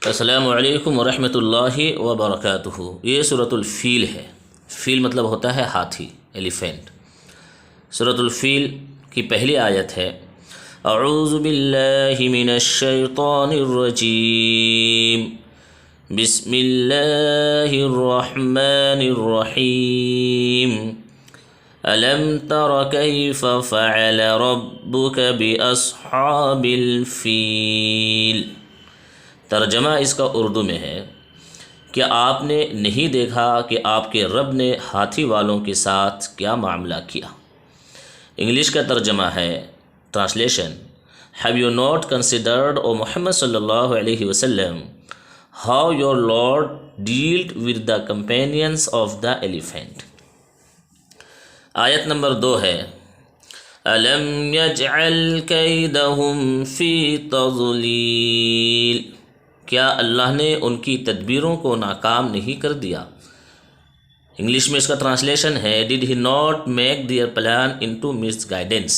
السلام علیکم ورحمۃ اللہ وبرکاتہ۔ یہ سورۃ الفیل ہے۔ فیل مطلب ہوتا ہے ہاتھی، ایلیفینٹ۔ سورۃ الفیل کی پہلی آیت ہے اعوذ باللہ من الشیطان الرجیم بسم اللہ الرحمن الرحیم الم تر کیف فعل ربک باصحاب الفیل۔ ترجمہ اس کا اردو میں ہے کہ آپ نے نہیں دیکھا کہ آپ کے رب نے ہاتھی والوں کے ساتھ کیا معاملہ کیا۔ انگلش کا ترجمہ ہے، translation: have you not considered O Muhammad صلی اللہ علیہ وسلم how your lord dealt with the companions of the elephant. آیت نمبر 2 ہے الم یجعل کیدہم فی تضلیل۔ کیا اللہ نے ان کی تدبیروں کو ناکام نہیں کر دیا؟ انگلش میں اس کا ٹرانسلیشن ہے did he not make their plan into miss guidance.